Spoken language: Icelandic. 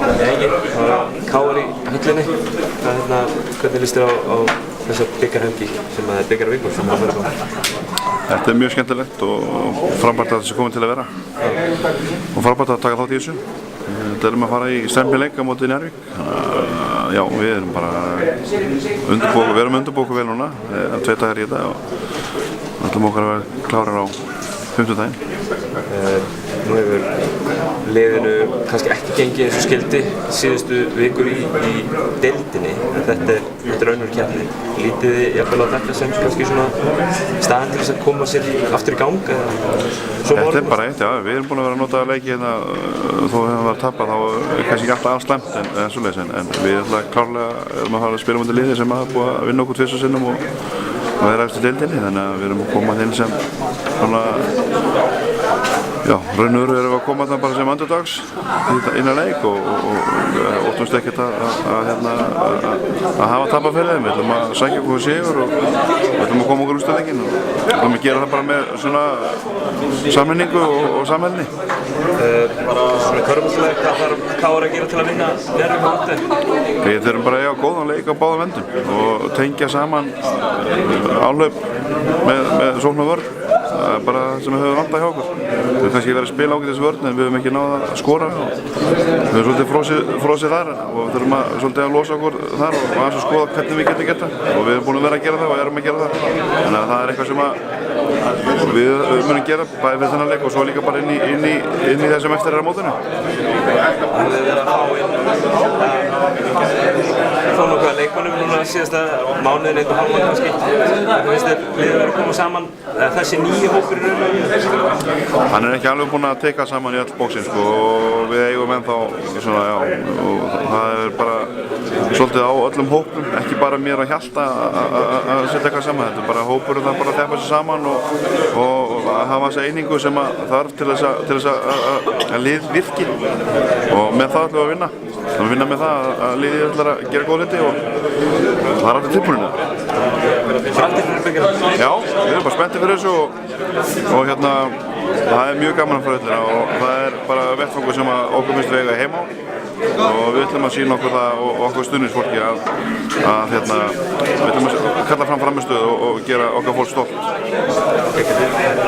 Nei, ekki. Það var KR í höllinni. Hvernig líst þér á þessa bikarhelgi sem er bikarvíkur sem það verður á? Þetta mjög skemmtilegt og frábært að þessi komið til að vera. Og frábært að taka þátt í þessu. Þetta að fara í stemmileik á móti Njarðvík. Já, við erum bara undirbúið vel núna. Það er 2 dagar í þetta og við ætlum okkar að vera klárar á 5. daginn. Nú hefur liðinu kannski ekki gengið eins og skildi síðustu vikur í deildinni, en þetta er önnur keppni. Lítið þið jafnvel á þetta sem kannski svona staðan til þess að koma sér aftur í gang? Þetta er bara eitt, já, við erum búin að vera að nota leiki hérna, þó hefum við að tapa, þá er kannski ekki alltaf slæmt en svoleiðis, en við klárlega erum að fara að spila mútið liði sem hafa búið að vinna okkur 2 sinnum og vera eftir deildinni, þannig að við erum að koma inn sem svona, já, raun og veru erum við að koma þarna bara sem underdogs innan leik og óttumst ekkert að hafa tapað fyrir þeim. Við ætlum að sækja okkur sigur og við ætlum að koma okkur úr úrslitaleikin og við ætlum að gera það bara með svona sammenningu og samheldni. Svona körfuboltaleg, hvað þarf KR að gera til að vinna Njarðvík mótið? Við þurfum bara að eiga góðan leik á báðum endum og tengja saman áhlaup með sókn og vörn. Það er bara það sem við höfum vantað hjá okkur. Við höfum kannski verið að spila ágætis vörn en við höfum ekki náð að skora. Við höfum svolítið frosið þar og við þurfum svolítið að losa okkur þar og aðeins að skoða hvernig við getum gert það. Og við erum búin að vera að gera það og erum að gera það. Þannig að það er eitthvað sem við munum gera bæði fyrir þennan leik og svo líka bara inn í þessum eftir á mótinu. Það hefur verið að fá nokkra leikmönnum núna síðasta mánuðin, 1,5 mánuð kannski. Hvað finnst þér liðið verið að koma saman, þessi nýju hópur í rauninu? Hann er ekki alveg búinn að teka saman í öll bóksin sko, og við eigum ennþá svona, já, og það er bara svolítið á öllum hópum, ekki bara mér að Hjalta að setja eitthvað saman. Þetta er bara hópur það bara að þeppa sér saman og að hafa þessa einingu sem þarf til þess að lið virki og með það ætlum við að vinna. Þannig að vinna með það að liðið ætlar að gera góð hluti og það er alltaf tilbúinina. Framtíð fyrir byggjum? Já, við erum bara spenntið fyrir þessu og það er mjög gaman að fara öllina og það er bara vettfangur sem okkur finnst við eiga heima á og við ætlum að sýna okkur það og okkur stuðningsfólki að við ætlum að kalla fram framistöðu og gera okkar fólk stolt.